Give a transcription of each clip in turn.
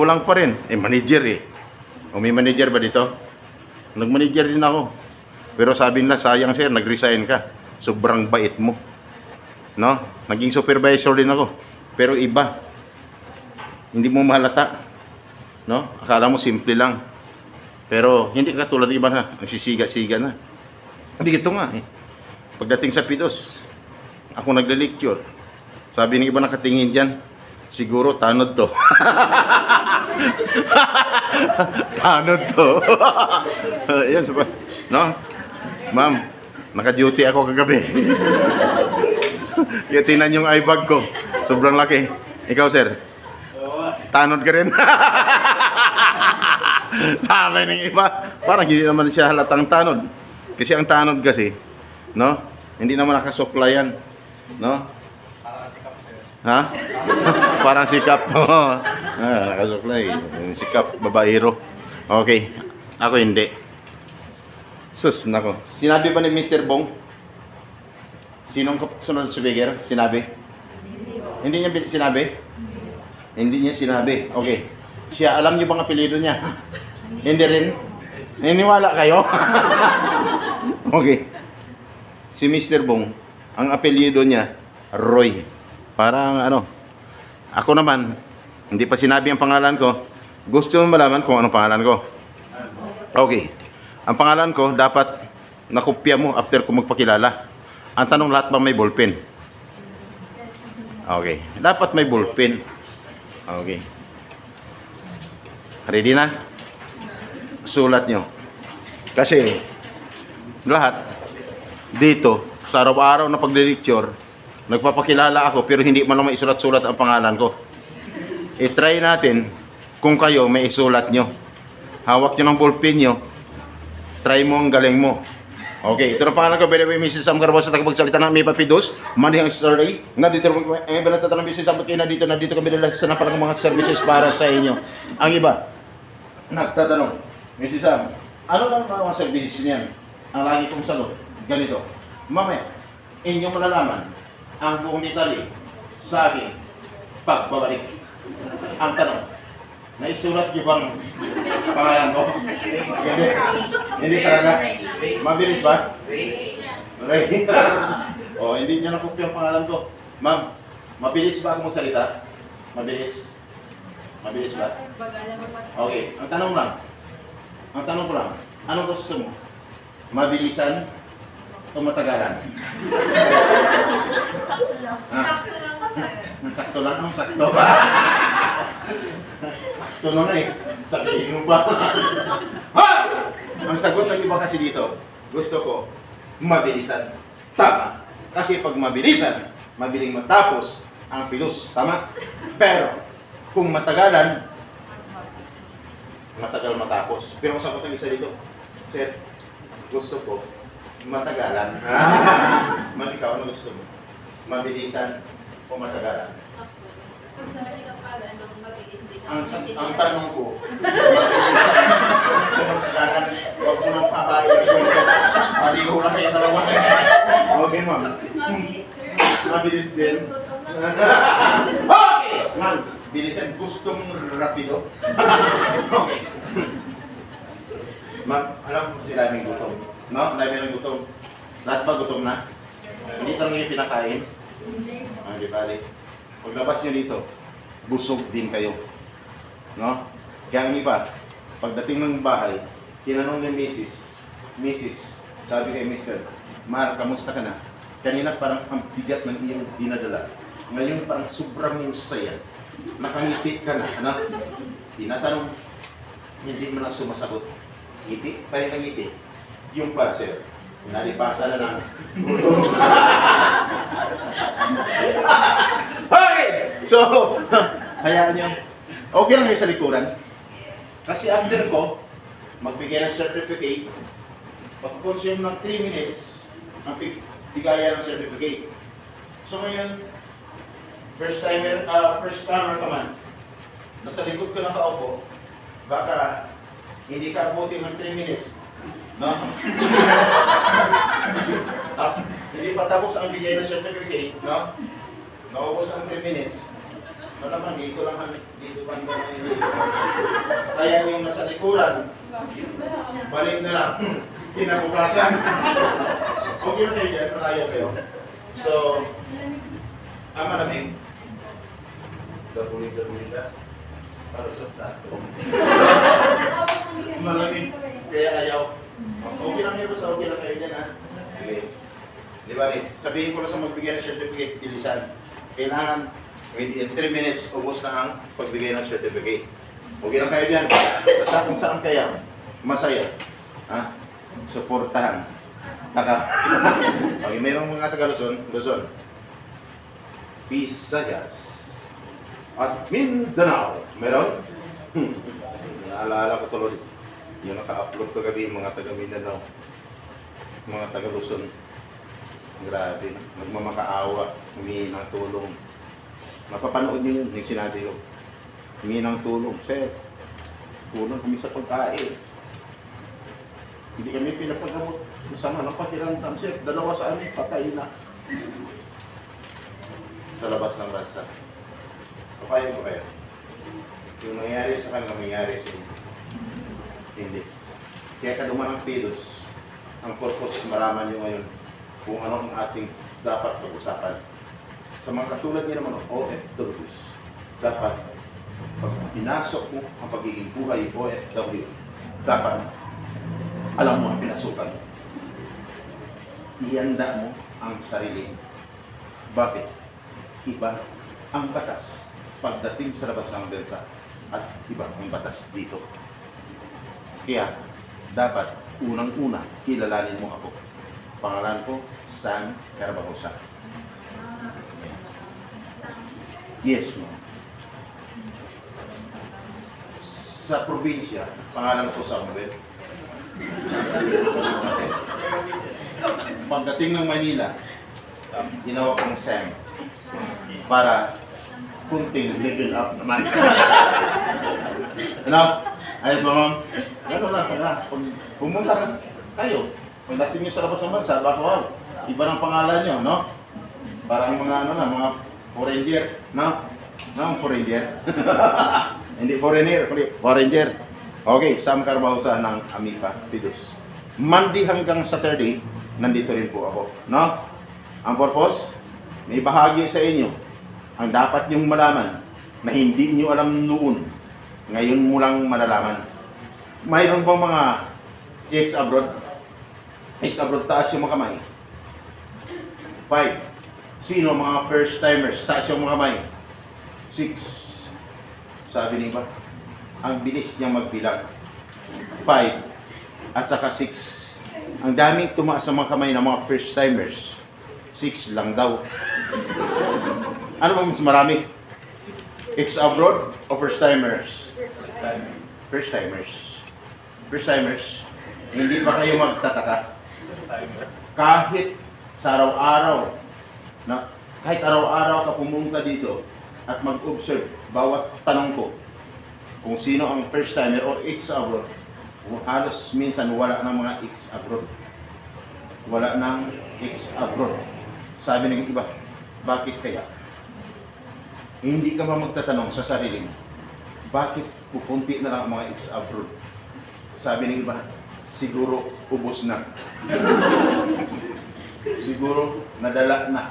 kulang pa rin. Manager eh. O may manager ba dito? Nag-manager din ako. Pero sabi nila, sayang sir, nag-resign ka. Sobrang bait mo. No? Naging supervisor din ako. Pero iba. Hindi mo mahalata. No? Akala mo simple lang. Pero hindi ka tulad iba na. Nagsisiga-siga na. Hindi ito nga eh. Pagdating sa Pidos, ako nagle-lecture. Sabi ng iba nakatingin dyan, siguro tanod to. Tanod to. Yan, no? Ma'am, naka-duty ako kagabi. Kaya tinan yung eye bag ko. Sobrang laki. Ikaw, sir? Tanod ka rin. Sabi ng iba, parang hindi naman siya halatang tanod. Kasi ang tanod kasi, no? Hindi naman nakasuklayan, no? Ha? Parang sikap. Nakasuklay. Sikap, babaero. Okay. Ako hindi. Sus, nako. Sinabi ba ni Mr. Bong? Sinong sunod speaker? Sinabi? Hindi niya sinabi? Hindi niya sinabi. Okay. Siya, alam niyo bang apelyido niya? Hindi rin? Niniwala kayo? Okay. Si Mr. Bong, ang apelyido niya, Roy. Parang ano, ako naman, hindi pa sinabi ang pangalan ko. Gusto mo malaman kung anong pangalan ko? Okay. Ang pangalan ko, dapat nakopya mo after ko magpakilala. Ang tanong, lahat ba may ballpen? Okay. Dapat may ballpen. Okay. Ready na? Sulat nyo. Kasi, lahat, dito, sa araw-araw na pagde-lecture, nagpapakilala ako pero hindi man lang may isulat-sulat ang pangalan ko. I-try natin kung kayo may isulat nyo. Hawak nyo ng ballpen nyo. Try mo ang galing mo. Okay, ito na pangalan ko. By the way, Mrs. Sam Garbosa, tagapagsalita ng May Papidos. Monday ang Saturday. Nandito ng Mrs. Sam, nandito kami nila sa napalang mga services para sa inyo. Ang iba, nagtatanong, Mrs. Sam, ano lang mga services niyan? Ang lagi kong sagot, ganito. Mamaya, inyong malalaman ang buong detalye sa aking pagbabalik. Ang tanong, naisulat niyo bang pangalan ko? Hindi talaga? Mabilis ba? Ready? O, hindi niya nakopya ang pangalan ko. Ma'am, mabilis ba ako magsalita? Mabilis? Mabilis ba? Okay, ang tanong lang. Ang tanong ko lang, anong gusto mo? Mabilisan o matagalan? Sakto lang, ang sakto ba? Sakto lang eh. Sabihin mo ba? Ha! Ang sagot ng iba kasi dito, gusto ko mabilisan. Tama. Kasi pag mabilisan, mabiling matapos ang Pidos. Tama? Pero, kung matagalan, matagal matapos. Pero ang sagot ng isa dito, sir, gusto ko matagalan. Ikaw, ano gusto mo? Mabilisan o matagalan? Kasi kapag mabilis din. Ang tanong ko, mabilisan o matagalan? Huwag mo nang pabayo. Paliho lang kayo dalawa. Okay, ma'am. Mabilis din. Okay! Ma'am, bilisan. Gustong rapido. Okay. Ma'am, alam mo si daming gutom. No? Daming gutom. Lahat ba gutom na? Hindi talaga yung pinakain? Di bali. Paglabas nyo dito, busog din kayo. No? Kaya ang iba, pagdating ng bahay, tinanong ni Mrs. Sabi kay Mr. Mar, kamusta ka na? Kanina parang ang bigat ng iyong dinadala. Ngayon parang sobrang yung saya. Nakangiti ka na. Ano? Tinatanong, hindi mo na sumasagot. Ngiti, pa rin ang ngiti. Yung pa, sir, nalipasa na lang. Okay! So, hayaan nyo. Okay lang kayo sa likuran. Kasi after ko, magbigay ng certificate, pag-consume ng 3 minutes, ang bigaya ng certificate. So ngayon, first timer ka man, nasa likod ko ng kaupo, baka hindi ka abutin ng 3 minutes. No? Hindi pa tapos ang bigay ng certificate, no? Naubos ang 3 minutes. Malamang dito lang, dito pa naman yun. Kaya yung nasa likuran, balik na lang. Kinabukasan. Okay na kayo dyan, malayo kayo. So, malamig. Dapulit na. Para sa tato. Malamig. Kaya ayaw. Okay lang yun, basta okay lang kayo dyan ha. Sige. Di ba rin? Sabihin ko lang sa magbigay ng certificate, bilisan. Kailangan, within 3 minutes, ubos na ang pagbigay ng certificate. Okay lang kayo dyan. Basta kung saan kaya, masaya. Ha? Suportahan. Taka. Okay, mayroong mga taga Luzon. Visayas. At Mindanao. Meron? Naalala ko tuloy. Yung naka-upload ko gabi mga taga Mindanao. Mga taga Luzon. Grabe. Nagmamakaawa. Humingi ng tulong. Mapapanood niyo yun. Yung sinabi ko. Humingi ng tulong. Sir, tulong kami sa pagkain. Hindi kami pinapagamot. Masama ng pakiramdam. Sir, dalawa sa amin, patay na. Sa labas ng bansa. Papayan ko kayo. Yung nangyari sa kanila, nangyari sa inyo. Hindi. Kaya kaduman ang pilos, ang purpose, malaman nyo ngayon kung ano ang ating dapat pag-usapan. Sa mga katulad niya naman, OFWs, dapat pag pinasok mo ang pagiging buhay OFW, dapat alam mo ang pinasukan mo. Ihanda mo ang sarili. Bakit? Iba ang batas pagdating sa labas ng bansa at iba ang batas dito. Kaya, dapat unang-una kilalanin mo ako. Pangalan ko, Sam Carabajosa. Yes, ma'am. Sa probinsya, pangalan ko Samuel. Pagdating ng Manila, ginawa kong Sam para kunting level up naman. Ano? Ayos ba, ma'am? Gano'n lang pala. Pag pumunta kayo, pagdating nyo sa labas ng bansa, baka wow, iba ng pangalan nyo, no? Parang mga ano na, mga foreigner, no? No, foreigner. Hindi foreigner, foreigner. Okay, Sam Carabajosa ng Amica Pidus. Monday hanggang Saturday, nandito rin po ako, no? Ang purpose, may bahagi sa inyo ang dapat nyong malaman na hindi nyo alam noon. Ngayon mo lang malalaman. Mayroon bang mga ex-abroad? Ex-abroad, taas yung mga kamay. 5. Sino mga first-timers? Taas yung mga kamay. 6. Sabi ni ba? Ang bilis niyang magbilang. 5. At saka 6. Ang daming tumaas sa mga kamay ng mga first-timers. 6 lang daw. Ano ba mas marami? Ex-abroad o first-timers? First-timers. First-timers. Hindi ba kayo magtataka? Kahit sa araw-araw, na kahit araw-araw ka pumunta dito at mag-observe bawat tanong ko kung sino ang first-timer o ex-abroad, halos minsan wala ng mga ex-abroad. Wala ng ex-abroad. Sabi ng iba, bakit kaya? Hindi ka ba magtatanong sa sarili mo, bakit pupunti na lang ang mga ex-abroad? Sabi ng iba, siguro ubos na. Siguro nadala na.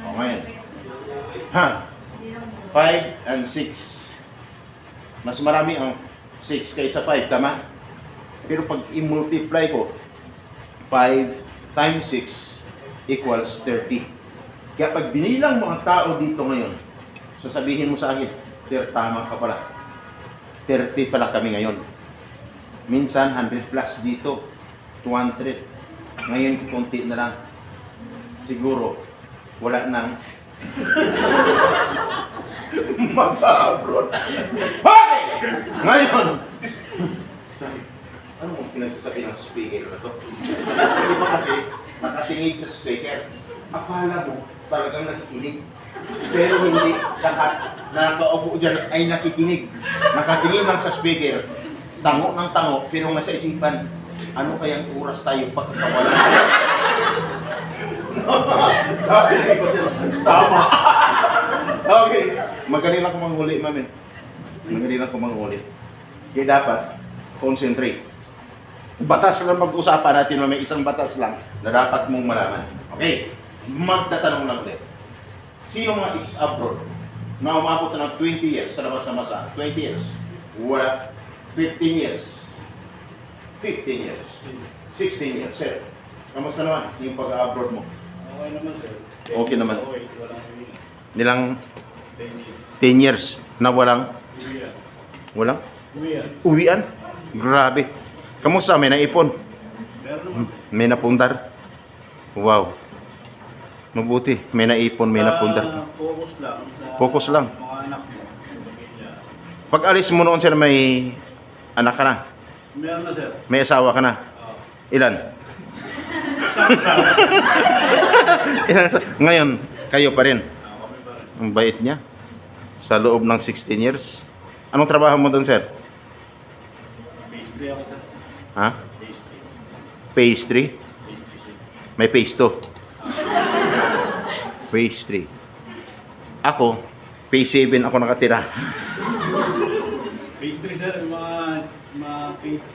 O ngayon. 5 and 6. Mas marami ang 6 kaysa 5, tama? Pero pag i-multiply ko, 5 times 6 equals 30. Kaya pag binilang mga tao dito ngayon, sasabihin mo sa akin, sir, tama ka pala. 30 pala kami ngayon. Minsan, 100 plus dito. 200. Ngayon, konti na lang. Siguro, wala nang mag-abroad. Hoy! Ngayon! Sabi, ano mong pinagsasabi ng speaker na to? Hindi ba kasi nakatingin sa speaker? Akala mo talagang nakikinig. Pero hindi lahat na nakaupo dyan ay nakikinig. Nakatingin lang sa speaker. Tango ng tango, pero nasa isipan, ano kayang oras tayo pagkakawalan? Sabi ko din, tama. Okay. Magaling ako manghuli, ma'am. Eh. Magaling ako manghuli. Kaya dapat, concentrate. Batas lang mag-usapan natin, may isang batas lang na dapat mong malaman. Okay? Magtatanong lang ulit. Sino mga ex-abroad na umabot na ng 20 years sa labas na masa? 20 years. Wala. 15 years. 15 years. 16 years. Sir, kamusta naman yung pag-abroad mo? Okay naman, sir. Okay naman. Walang uwi. Nilang 10 years. 10 years na walang Uwi yan. Uwi yan. uwian? Grabe. Kamusta? May naipon? Meron naman, sir. May napundar? Wow. Mabuti. May naipon, may napundar. Focus lang. Sa Focus lang. mga anak mo. Pamilya. Pag alis mo noon sir, may anak ka na? Meron na, sir. May asawa ka na? Ilan? Sama-sama. Ngayon, kayo pa rin. Kami pa rin. Ang bait niya. Sa loob ng 16 years. Anong trabaho mo doon, sir? Pastry ako, sir. Ha? Pastry. Pastry? Pastry shit. May paste Pastry. Ako, P7 ako nakatira. Pastry, sir. Yung mga cakes.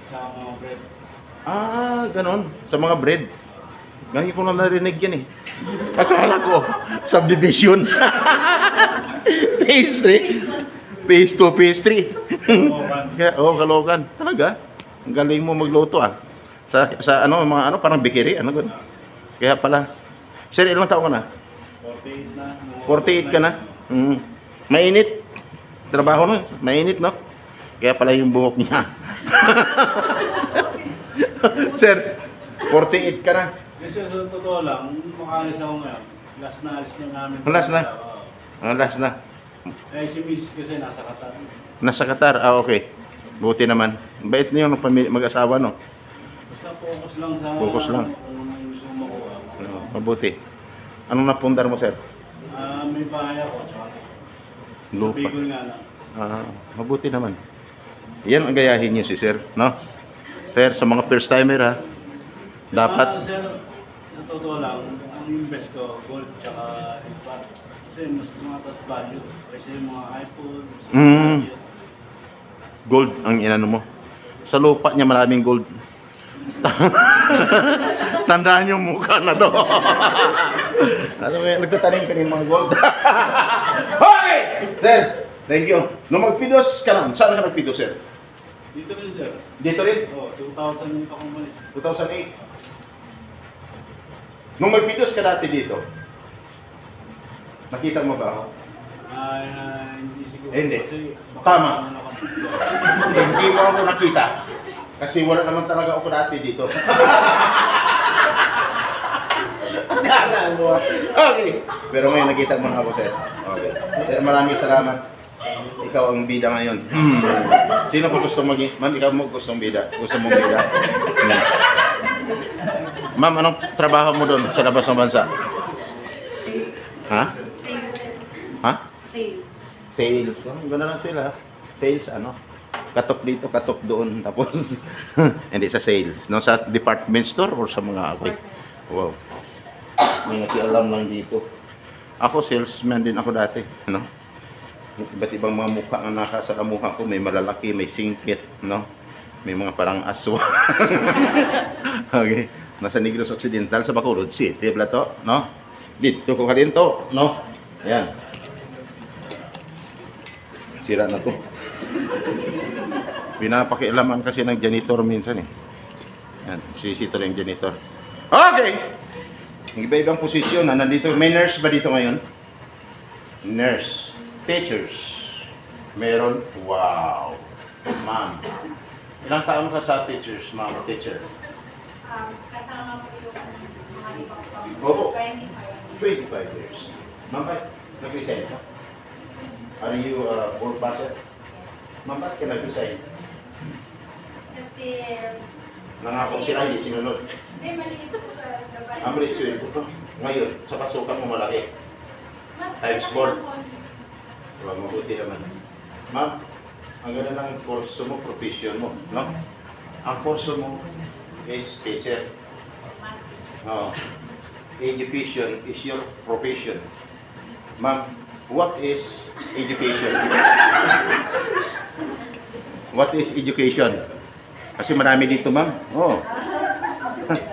Sa mga bread. Ah, ganon. Sa mga bread. Ngayon ko na narinig yan eh. Akala ko, subdivision. Pastry. Paste to pastry. Kalokan. Kalokan. Talaga. Ang galing mo magluto ah. Sa ano, mga ano, parang bakery, ano gano'n. Kaya pala. Sir, ilang taon ka na? 48 na. 48 ka na? Mainit. Trabaho no? Mainit, no? Kaya pala yung buhok niya. Sir, 48 ka na. Kasi sa totoo lang, makalis ako ngayon. Last na alis na namin. Last na? Oo. Last na. Eh, si Mrs. kasi nasa Qatar. Nasa Qatar. Ah, okay. Buti naman. Bait niyo ng mag-asawa, no? Basta focus lang sa Focus lang. kung anong gusto mo makuha. Mabuti. Anong napundar mo, sir? May bahay ako, tsaka sa Lupa. Bicol nga lang. Ah, mabuti naman. Yan ang gayahin niyo si sir, no? Sir, sa mga first timer ha, dapat Sir, sa totoo lang, ang invest ko, gold tsaka iPad. Kasi mas tumatas value. Kasi yung mga iPhone, gold ang inano mo. Sa lupa niya maraming gold. Tandaan yung mukha na to. Ano nga, nagtatanim ka ng mga gold. Hoy! Sir, thank you. Nung magpidos ka lang, saan ka nagpidos, sir? dito rin, sir. Dito rin? Oo, 2000 yung pakumalis. 2008. Nung magpidos ka dati dito, nakita mo ba ako? Hindi siguro. Hindi. Kasi Tama. ano ako. Hindi mo ako nakita. Kasi wala naman talaga ako dati dito. Akala mo. Okay. Pero ngayon nakita mo na ako, sir. Okay. Sir, maraming salamat. Ikaw ang bida ngayon. Sino pa gusto maging? Ma'am, ikaw mo gustong bida? Gusto mong bida? Ma'am, anong trabaho mo doon sa labas ng bansa? Ha? Ha? Sales. Oh, ganda lang sila. Sales, ano? Katok dito, katok doon. Tapos, hindi sa sales. No? Sa department store or sa mga okay. Wow. May nakialam lang dito. Ako, salesman din ako dati. No? Iba't ibang mga mukha ang nasa sa mukha ko. May malalaki, may singkit. No? May mga parang aswa. Okay. Nasa Negros Occidental sa Bacolod City. Plato. No? Dito ko ka din to. No? Ayan. Sira na to. Pinapakialaman kasi ng janitor minsan eh. Yan, sisito lang yung janitor. Okay! Iba-ibang posisyon na nandito. May nurse ba dito ngayon? Nurse. Teachers. Meron? Wow. Ma'am. Ilang taon ka sa teachers, ma'am? Teacher? Kasama po yung mga ibang pang. Oo. Kaya hindi pa. 25 years. Ma'am, ba't nag-resign ka? Are you board passer? Ma'am, ba't ka nag-resign? Kasi, Nangako sila, hindi sinunod. may maliit po sa gabay. Ang ritual ko. Ngayon, sa pasukan mo malaki. Mas Times malaki 4. ng konti. Diba, mabuti naman. Ma'am, ang ganda ng kurso mo, profession mo, no? Ang kurso mo is teacher. No. Education is your profession. Ma'am, what is education? What is education? Kasi marami dito, ma'am. Oh.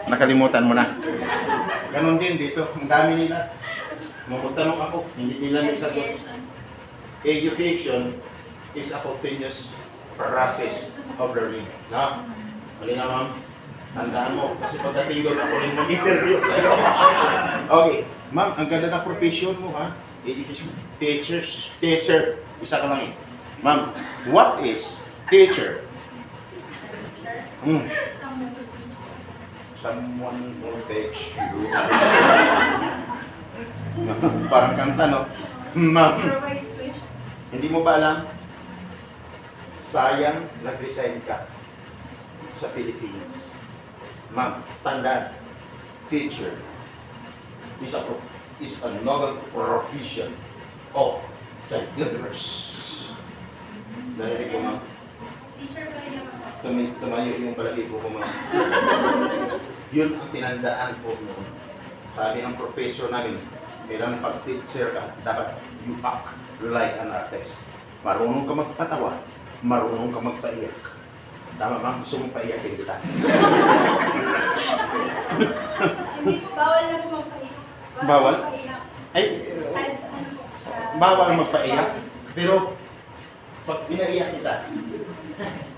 Nakalimutan mo na. Ganon din dito. Ang dami nila. Magtanong ako, hindi nila nagsagot. Education is a continuous process of learning. No? Mali na, ma'am. Tandaan mo, kasi pagdating doon ako rin mag-interview sa'yo. Okay. Ma'am, ang ganda ng profession mo, ha? Education. Teacher. Isa ka lang eh. Ma'am, what is teacher? Someone who teaches. Someone who teach you. Parang kanta, no? Ma'am, Provide tuition. hindi mo ba alam? Sayang nag-resign ka sa Philippines. Ma'am, tandaan, teacher is a noble profession of the universe. Narinig ko, ma'am. Teacher pa rin naman ako. Tumayo yung balahibo ko, ma'am. Yun ang tinandaan ko noon. Sabi ng professor namin, kailangan pag-teacher ka, dapat you act like an artist. Marunong ka magpatawa, marunong ka magpaiyak. Tama, ma'am, gusto mong paiyakin kita. Hindi po, bawal na po magpaiyak. Bawal? Magpaiyak. Ay, Kahit ano po siya. bawal magpaiyak. Pero, pag pinaiyak kita,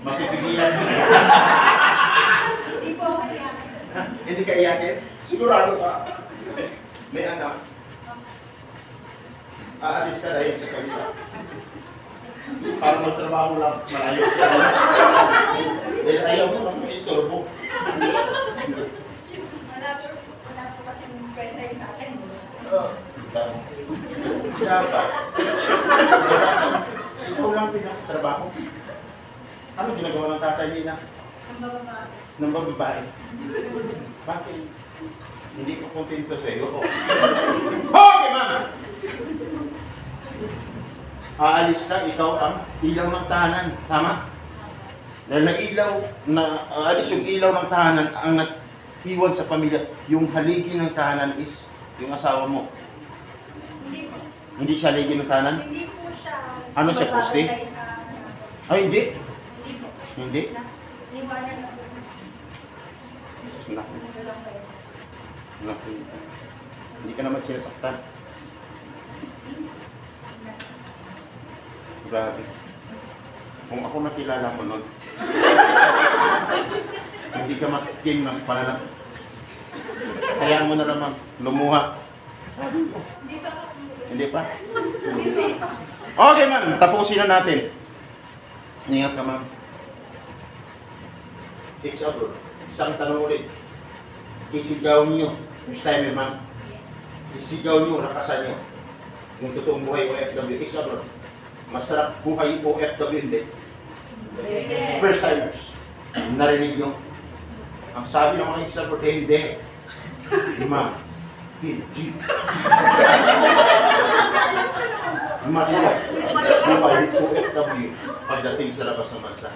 mapipigilan mo. Hindi po ako iyak. Hindi ka iyakin? Sigurado ka. May anak. Aalis ka dahil sa kanila. Para magtrabaho lang, malayo siya. Dahil ayaw mo lang istorbo. Wala po kasi friend time natin. Dapat. Ikaw lang pinakatrabaho. Ano ginagawa ng tatay nila? Ang bababa. Ng babae? Bakit? Hindi ko kontento sa iyo. Okay, mama! Aalis ka, ikaw ang ilaw ng tahanan. Tama? Dahil aalis yung ilaw ng tahanan, ang nag-iwan sa pamilya, yung haligi ng tahanan is yung asawa mo. Hindi po. Hindi siya haligi ng tahanan? Hindi po siya. Ano siya, poste? magbabantay sa ano. Ay, hindi. Hindi po. Hindi? Niwanan na po. Naku, Walang pwede. naku. Hindi ka naman sinasaktan. Grabe. Kung ako nakilala mo nun, hindi ka makikin ng pananap. Kaya mo na naman lumuha. Hindi pa ako. Hindi pa? Hindi pa. Okay, ma'am. Tapusin na natin. Ingat ka, ma'am. Ex-abroad. Isang tanong ulit. Isigaw niyo. First time, ma'am. Isigaw niyo, rakasan niyo. Yung totoong buhay OFW. Ex-abroad. Masarap buhay OFW, hindi. First timers. Narinig niyo. Ang sabi ng mga ex-abroad, hindi. Ma'am. Hindi. Masarap buhay OFW pagdating sa labas ng bansa.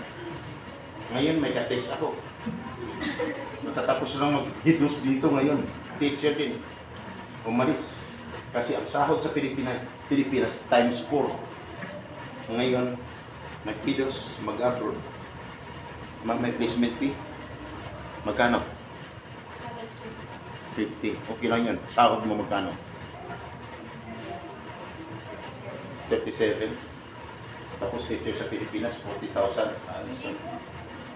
Ngayon may ka-text ako. Matatapos lang mag-hidus dito ngayon. Teacher din. Umalis. Kasi ang sahod sa Pilipinas times 4. Ngayon, nag-hidus, mag-abroad. May placement fee. Magkano? 50. Okay lang yun. Sahod mo magkano? 37. Tapos teacher sa Pilipinas, 40,000. Alis na.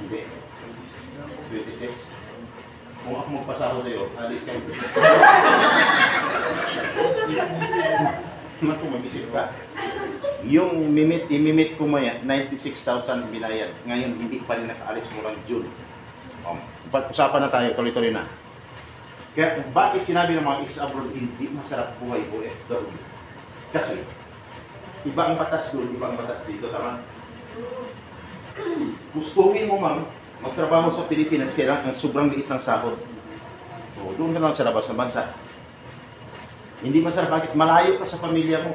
Hindi. 26. Kung ako magpasahod sa'yo, alis kayo. Naku, mag-isip ka. Yung imimit ko maya, 96,000 binayad. Ngayon, hindi pa rin nakaalis mo lang June. Usapan na tayo, tuloy-tuloy na. Kaya bakit sinabi ng mga ex-abroad hindi masarap buhay OFW? Kasi, iba ang batas doon, iba ang batas dito, tama? Gustuhin mo, ma'am, magtrabaho sa Pilipinas, kailangan ang sobrang liit ng sahod. So, doon ka lang sa labas ng bansa. Hindi masarap, bakit? Malayo ka sa pamilya mo.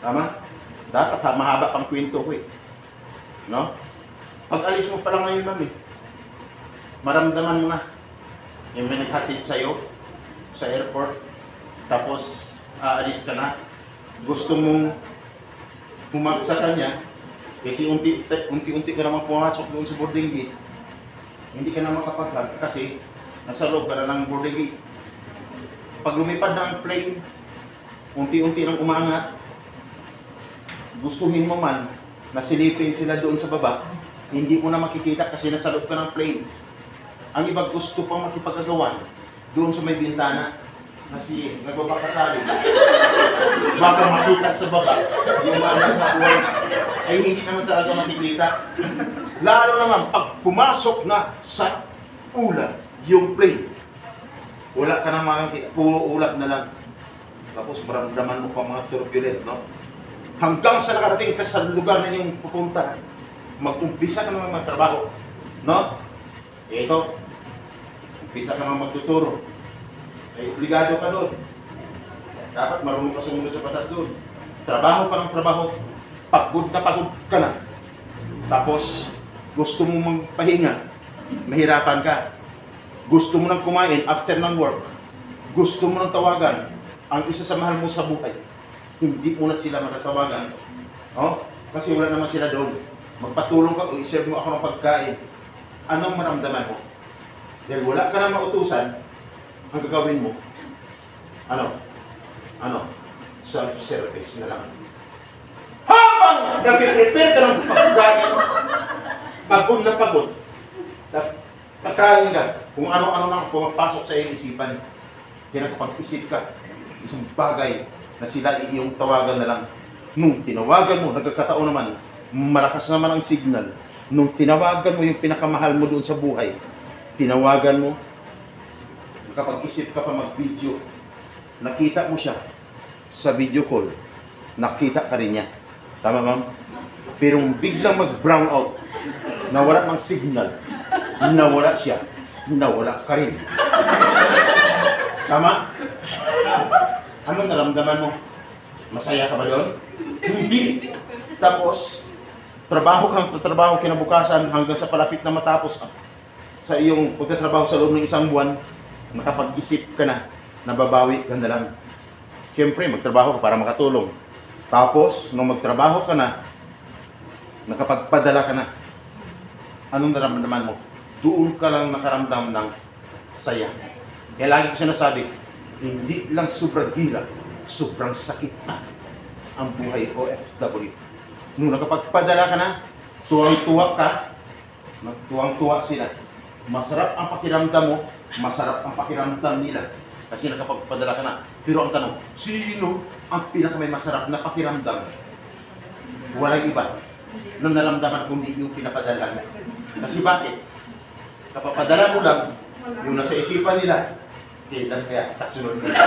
Tama? Dapat mahaba pang kwento ko eh. No? Pag alis mo pa lang ngayon, ma'am, maramdaman mo na. Yung may naghatid sa'yo sa airport, tapos aalis ka na, gusto mong pumak sa kanya, kasi unti-unti ka naman pumasok doon sa boarding gate, hindi ka na makapag-hug kasi nasa loob ka na ng boarding gate. Pag lumipad na ang plane, unti-unti nang umangat, gustuhin mo man na silipin sila doon sa baba, hindi mo na makikita kasi nasa loob ka ng plane. Ang iba gusto pang makipag-agawan doon sa may bintana kasi nagbabakasali. Baka makita sa baba yung mga nasa buwan ay hindi naman talaga makikita. Lalo naman pag pumasok na sa ulan yung plane, wala ka na makikita, puro ulap na lang. Tapos maramdaman mo pa mga turbulent, no? Hanggang sa nakarating ka sa lugar na yung pupunta, mag-umpisa ka naman magtrabaho, no? Ito, umpisa ka naman magtuturo. Ay, obligado ka doon. Dapat marunong ka sumunod sa batas doon. Trabaho ka ng trabaho, pagod ka na. Tapos, gusto mo magpahinga, mahirapan ka. Gusto mo nang kumain after ng work. Gusto mo nang tawagan ang isa sa mahal mo sa buhay. Hindi mo na sila matatawagan. Oh? Kasi wala naman sila doon. Magpatulong ka o iserve mo ako ng pagkain. Anong maramdaman mo? Dahil wala ka na mautusan, ang gagawin mo, self-service na lang. Habang nag-prepare ka ng pagkain, pagod na pagod, pagkain ka, kung ano-ano lang pumapasok sa iyong isipan, kaya nakapag-isip ka, isang bagay na sila iyong tawagan na lang. Nung tinawagan mo, nagkakataon naman, malakas naman ang signal. Nung tinawagan mo yung pinakamahal mo doon sa buhay, tinawagan mo, nakapag-isip ka pa mag-video, nakita mo siya sa video call, nakita ka rin niya. Tama ma'am? Pero biglang mag-brown out, nawala ng signal, nawala siya, nawala ka rin. Tama? Ano naramdaman mo? Masaya ka ba doon? Hindi. Tapos, trabaho kinabukasan hanggang sa palapit na matapos sa iyong pagtatrabaho sa loob ng isang buwan, nakapag-isip ka na, nababawi ka na lang. Siyempre, magtrabaho ka para makatulong. Tapos, nung magtrabaho ka na, nakapagpadala ka na, anong naramdaman mo? Doon ka lang nakaramdam ng saya. Kaya lagi ko sinasabi, hindi lang sobrang hirap, sobrang sakit na ang buhay OFW. Nung nakapagpadala ka na, tuwang-tuwa ka, tuwang-tuwa sila. Masarap ang pakiramdam mo, masarap ang pakiramdam nila. Kasi nakapagpadala ka na. Pero ang tanong, sino ang pinakamay masarap na pakiramdam? Walang iba na naramdaman kundi yung pinapadala. Kasi bakit? Kapapadala mo lang, yung nasa isipan nila, kaya kasunod nila.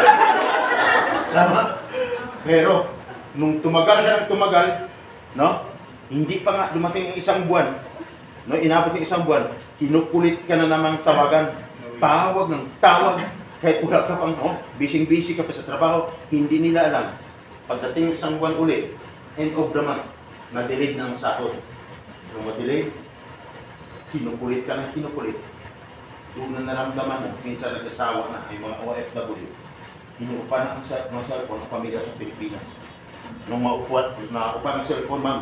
Tama? Pero, nung tumagal ka ng tumagal, no? Hindi pa nga dumating ang isang buwan, no? Inabot ng isang buwan, kinukulit ka na namang tawagan. Tawag ng tawag. Kahit wala ka pang, busy ka pa sa trabaho, hindi nila alam. Pagdating ng isang buwan uli, end of the month, na-delayed ng sahod. Nung ma-delay, kinukulit ka ng kinukulit. Doon na naramdaman mo, minsan nag-asawa na, ay mga OFW. Inuupa na ang cellphone ng pamilya sa Pilipinas. Nung nauupa ng cellphone, ma'am,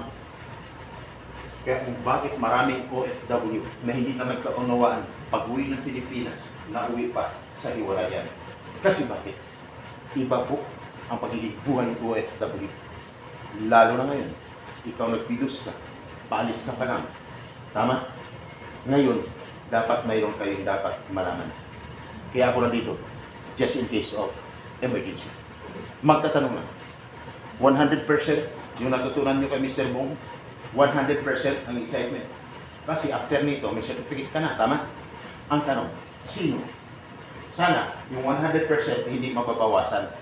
kaya kung bakit maraming OFW na hindi na nagkaunawaan pag-uwi ng Pilipinas, nauwi pa sa hiwalayan. Kasi bakit? Iba po ang pagiging buhay ng OFW. Lalo na ngayon, ikaw nagpilos ka, paalis ka pa lang. Tama? Ngayon, dapat mayroon kayong dapat malaman. Kaya ako nandito, just in case of emergency. Magtatanong na. 100% yung natutunan nyo kay Mr. Bong, 100% ang excitement. Kasi after nito, may certificate ka na, tama? Ang tanong, sino? Sana, yung 100% hindi mababawasan.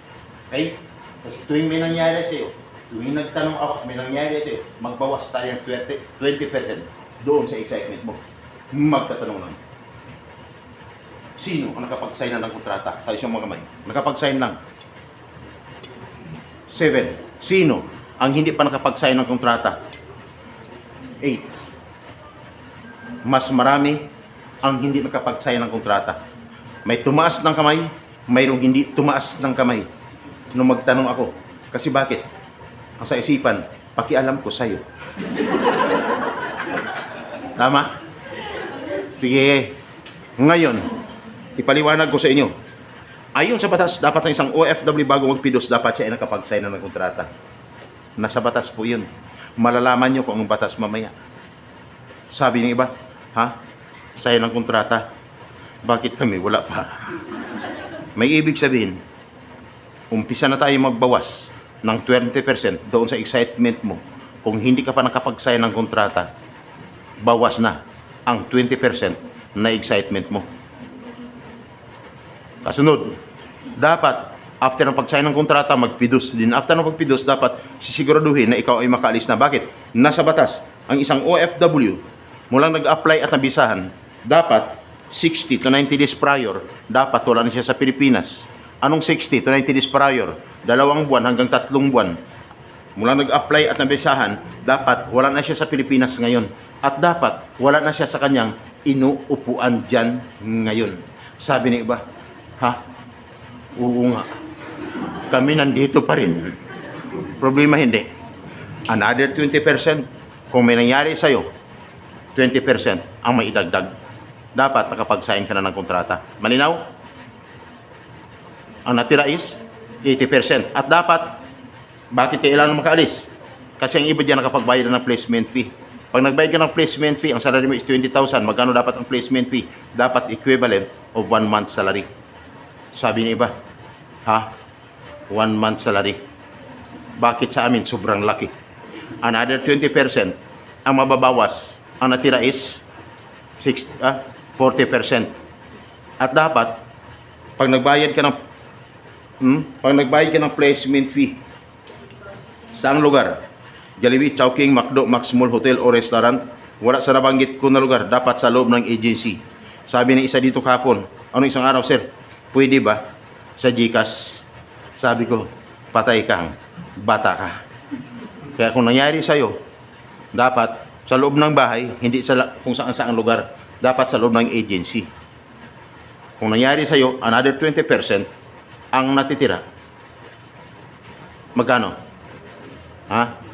Okay? Kasi tuwing may nangyari sa'yo, tuwing nagtanong ako, may nangyari sa'yo, magbawas tayo ng 20% doon sa excitement mo. Magtatanong lang. Sino ang nakapag-sign na ng kontrata? Tayo siyang mga kamay. Nakapag-sign lang. 7. Sino ang hindi pa nakapag-sign ng kontrata? 8. Mas marami ang hindi nakapag-sign ng kontrata. May tumaas ng kamay, mayroong hindi tumaas ng kamay. Nung magtanong ako, kasi bakit? ang sa isipan, pakialam ko sa'yo. Tama? Sige. Ngayon, ipaliwanag ko sa inyo. Ayon sa batas, dapat ang isang OFW bago magpidos, dapat siya ay nakapag-sign ng kontrata. Nasa batas po yun. Malalaman nyo kung ang batas mamaya. Sabi ng iba, ha? Sign ng kontrata. Bakit kami? Wala pa. May ibig sabihin, umpisa na tayo magbawas ng 20% doon sa excitement mo. Kung hindi ka pa nakapag-sign ng kontrata, bawas na ang 20% na excitement mo. Kasunod, dapat after ng pag-sign ng kontrata, magpidos din. After ng pagpidos, dapat sisiguraduhin na ikaw ay makaalis na. Bakit? Nasa batas, ang isang OFW, mulang nag-apply at nabisahan, dapat 60 to 90 days prior, dapat wala na siya sa Pilipinas. Anong 60 to 90 days prior? 2 buwan hanggang 3 buwan. Mula nag-apply at nabisahan, dapat wala na siya sa Pilipinas ngayon. At dapat wala na siya sa kanyang inuupuan dyan ngayon. Sabi ng iba, ha? Oo nga. Kami nandito pa rin. Problema hindi. Another 20%, kung may nangyari sa'yo, 20% ang maidagdag. Dapat nakapag-sign ka na ng kontrata. Malinaw? Ang natira is 80%. At dapat, bakit kailangan makaalis? Kasi ang iba dyan nakapagbayad ng placement fee. Pag nagbayad ka ng placement fee, ang salary mo is 20,000. Magkano dapat ang placement fee? Dapat equivalent of 1 month salary. Sabi ni iba, ha? 1 month salary. Bakit sa amin sobrang laki? Another 20%, ang mababawas, ang natira is 40%. At dapat, pag nagbayad ka ng placement fee, saang lugar? Jollibee, Chowking, McDo, Max Mall, Hotel o Restaurant, wala sa nabanggit ko na lugar, dapat sa loob ng agency. Sabi ng isa dito kahapon, ano isang araw, sir, pwede ba sa GCash? Sabi ko, patay kang bata ka. Kaya kung nangyari sa'yo, dapat sa loob ng bahay, hindi sa kung saan lugar, dapat sa loob ng agency. Kung nangyari sa'yo, another 20%, ang natitira. Magkano? Ha?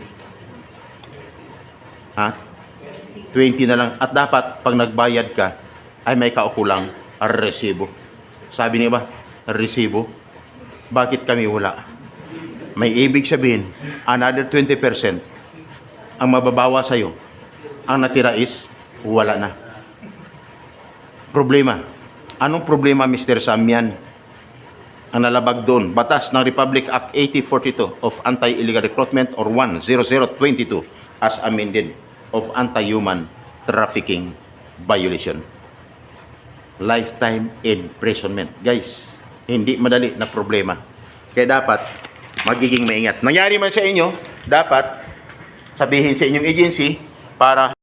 20 na lang. At dapat, pag nagbayad ka, ay may kaukulang resibo. Sabi niya ba, resibo? Bakit kami wala? May ibig sabihin, another 20%, ang mababawa sa'yo, ang natira is, wala na. Problema. Anong problema, Mr. Samyan? Ang nalabag doon, batas ng Republic Act 8042 of Anti-Illegal Recruitment or 10022 as amended of Anti-Human Trafficking Violation. Lifetime imprisonment. Guys, hindi madali na problema. Kaya dapat magiging maingat. Nangyari man sa inyo, dapat sabihin sa inyong agency para